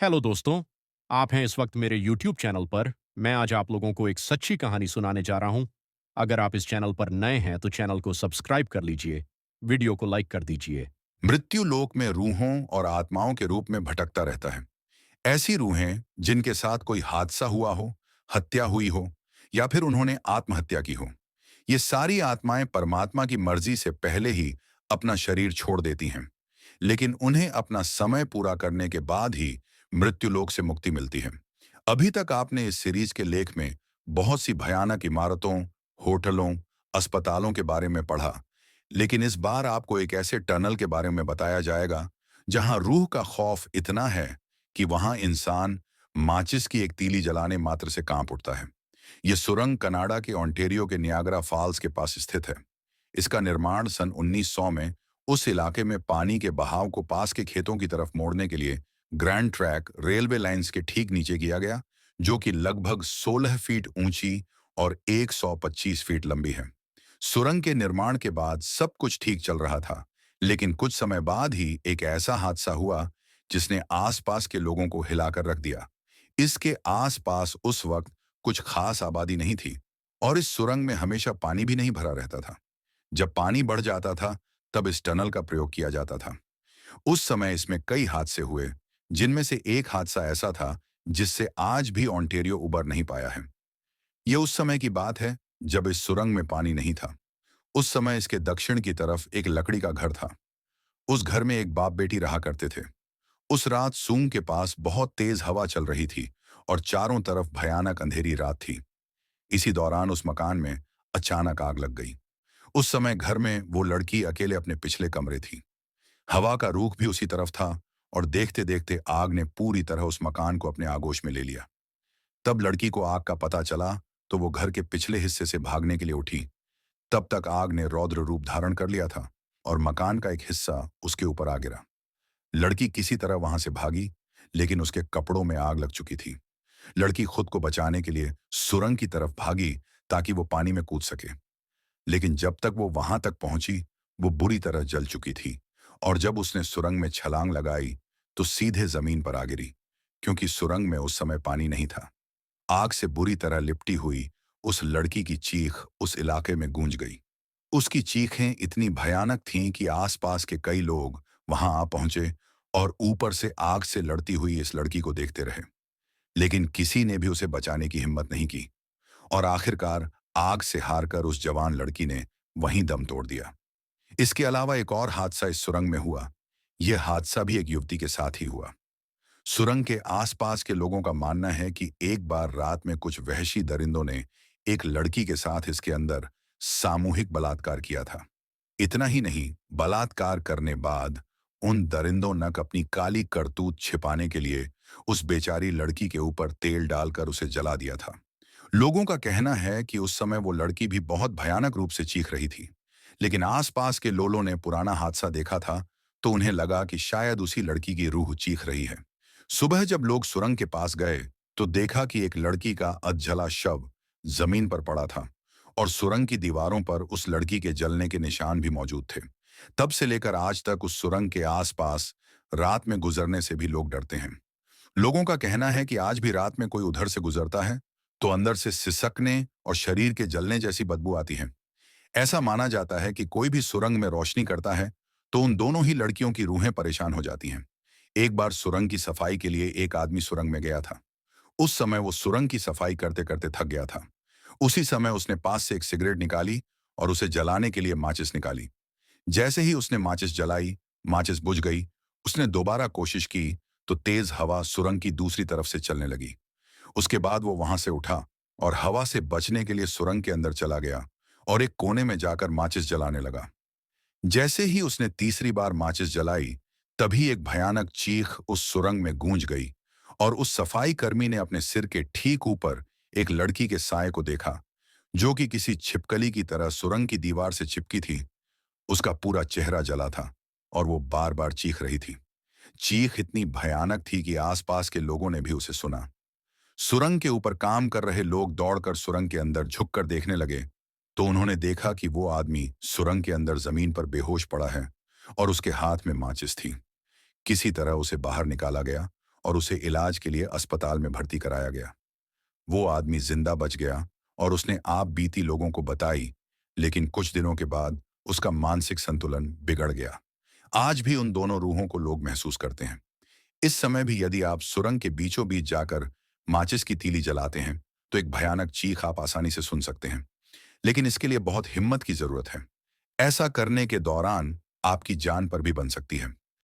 Hello दोस्तों। आप हैं इस वक्त मेरे YouTube चैनल पर। मैं आज आप लोगों को एक सच्ची कहानी सुनाने जा रहा हूं। अगर आप इस चैनल पर नए हैं तो चैनल को सब्सक्राइब कर लीजिए, वीडियो को लाइक कर दीजिए। मृत्यु लोक में रूहों और आत्माओं के रूप में भटकता रहता है। ऐसी रूहें जिनके साथ कोई हादसा हुआ हो, हत्या हुई हो या फिर उन्होंने आत्महत्या की हो। ये सारी आत्माएं परमात्मा की मर्जी से पहले ही अपना शरीर छोड़ देती हैं, लेकिन उन्हें अपना समय पूरा करने के बाद ही मृत्यु लोक से मुक्ति मिलती है। अभी तक आपने इस सीरीज के लेख में बहुत सी भयानक इमारतों, होटलों, अस्पतालों के बारे में पढ़ा, लेकिन इस बार आपको एक ऐसे टनल के बारे में बताया जाएगा जहां रूह का खौफ इतना है कि वहां इंसान माचिस की एक तीली जलाने मात्र से कांप उठता है। यह सुरंग कनाडा के ओंटारियो के नियाग्रा फॉल्स के पास स्थित है। इसका निर्माण सन 1900 में उस इलाके में पानी के बहाव को पास के खेतों की तरफ मोड़ने के लिए ग्रैंड ट्रैक रेलवे लाइंस के ठीक नीचे किया गया, जो कि लगभग 16 फीट ऊंची और 125 फीट लंबी है। सुरंग के निर्माण के बाद सब कुछ ठीक चल रहा था, लेकिन कुछ समय बाद ही एक ऐसा हादसा हुआ जिसने आसपास के लोगों को हिलाकर रख दिया। इसके आसपास उस वक्त कुछ खास आबादी नहीं थी और इस सुरंग में हमेशा पानी भी नहीं भरा रहता था। जब पानी बढ़ जाता था, तब इस टनल का प्रयोग किया जाता था। उस समय इसमें कई हादसे हुए, जिनमें से एक हादसा ऐसा था जिससे आज भी ओंटारियो उबर नहीं पाया है। यह उस समय की बात है जब इस सुरंग में पानी नहीं था। उस समय इसके दक्षिण की तरफ एक लकड़ी का घर था। उस घर में एक बाप बेटी रहा करते थे। उस रात सूंग के पास बहुत तेज हवा चल रही थी और चारों तरफ भयानक अंधेरी रात थी। इसी दौरान उस मकान में अचानक आग लग गई। उस समय घर में वो लड़की अकेले अपने पिछले कमरे थी। हवा का रुख भी उसी तरफ था और देखते देखते आग ने पूरी तरह उस मकान को अपने आगोश में ले लिया। तब लड़की को आग का पता चला तो वो घर के पिछले हिस्से से भागने के लिए उठी। तब तक आग ने रौद्र रूप धारण कर लिया था और मकान का एक हिस्सा उसके ऊपर आ गिरा। लड़की किसी तरह वहां से भागी, लेकिन उसके कपड़ों में आग लग चुकी थी। लड़की खुद को बचाने के लिए सुरंग की तरफ भागी ताकि वो पानी में कूद सके, लेकिन जब तक वो वहां तक पहुंची, वो बुरी तरह जल चुकी थी और जब उसने सुरंग में छलांग लगाई तो सीधे जमीन पर आ गिरी, क्योंकि सुरंग में उस समय पानी नहीं था। आग से बुरी तरह लिपटी हुई उस लड़की की चीख उस इलाके में गूंज गई। उसकी चीखें इतनी भयानक थीं कि आसपास के कई लोग वहां आ पहुंचे और ऊपर से आग से लड़ती हुई इस लड़की को देखते रहे, लेकिन किसी ने भी उसे बचाने की हिम्मत नहीं की और आखिरकार आग से हारकर उस जवान लड़की ने वहीं दम तोड़ दिया। इसके अलावा एक और हादसा इस सुरंग में हुआ। यह हादसा भी एक युवती के साथ ही हुआ। सुरंग के आसपास के लोगों का मानना है कि एक बार रात में कुछ वहशी दरिंदों ने एक लड़की के साथ इसके अंदर सामूहिक बलात्कार किया था। इतना ही नहीं, बलात्कार करने बाद उन दरिंदों ने अपनी काली करतूत छिपाने के लिए उस बेचारी लड़की के ऊपर तेल डालकर उसे जला दिया था। लोगों का कहना है कि उस समय वो लड़की भी बहुत भयानक रूप से चीख रही थी, लेकिन आसपास के लोगों ने पुराना हादसा देखा था तो उन्हें लगा कि शायद उसी लड़की की रूह चीख रही है। सुबह जब लोग सुरंग के पास गए तो देखा कि एक लड़की का अधजला शव जमीन पर पड़ा था और सुरंग की दीवारों पर उस लड़की के जलने के निशान भी मौजूद थे। तब से लेकर आज तक उस सुरंग के आसपास रात में गुजरने से भी लोग डरते हैं। लोगों का कहना है कि आज भी रात में कोई उधर से गुजरता है तो अंदर से सिसकने और शरीर के जलने जैसी बदबू आती है। ऐसा माना जाता है कि कोई भी सुरंग में रोशनी करता है तो उन दोनों ही लड़कियों की रूहें परेशान हो जाती हैं। एक बार सुरंग की सफाई के लिए एक आदमी सुरंग में गया था। उस समय वो सुरंग की सफाई करते करते थक गया था। उसी समय उसने पास से एक सिगरेट निकाली और उसे जलाने के लिए माचिस निकाली। जैसे ही उसने माचिस जलाई, माचिस बुझ गई। उसने दोबारा कोशिश की तो तेज हवा सुरंग की दूसरी तरफ से चलने लगी। उसके बाद वो वहां से उठा और हवा से बचने के लिए सुरंग के अंदर चला गया और एक कोने में जाकर माचिस जलाने लगा। जैसे ही उसने तीसरी बार माचिस जलाई, तभी एक भयानक चीख उस सुरंग में गूंज गई और उस सफाई कर्मी ने अपने सिर के ठीक ऊपर एक लड़की के साए को देखा, जो कि किसी छिपकली की तरह सुरंग की दीवार से चिपकी थी। उसका पूरा चेहरा जला था और वो बार बार चीख रही थी। चीख इतनी भयानक थी कि आसपास के लोगों ने भी उसे सुना। सुरंग के ऊपर काम कर रहे लोग दौड़कर सुरंग के अंदर झुककर देखने लगे तो उन्होंने देखा कि वो आदमी सुरंग के अंदर जमीन पर बेहोश पड़ा है और उसके हाथ में माचिस थी। किसी तरह उसे बाहर निकाला गया और उसे इलाज के लिए अस्पताल में भर्ती कराया गया। वो आदमी जिंदा बच गया और उसने आप बीती लोगों को बताई, लेकिन कुछ दिनों के बाद उसका मानसिक संतुलन बिगड़ गया। आज भी उन दोनों रूहों को लोग महसूस करते हैं। इस समय भी यदि आप सुरंग के बीचों बीच जाकर माचिस की तीली जलाते हैं, तो एक भयानक चीख आप आसानी से सुन सकते हैं। लेकिन इसके लिए बहुत हिम्मत की जरूरत है। ऐसा करने के दौरान आपकी जान पर भी बन सकती है।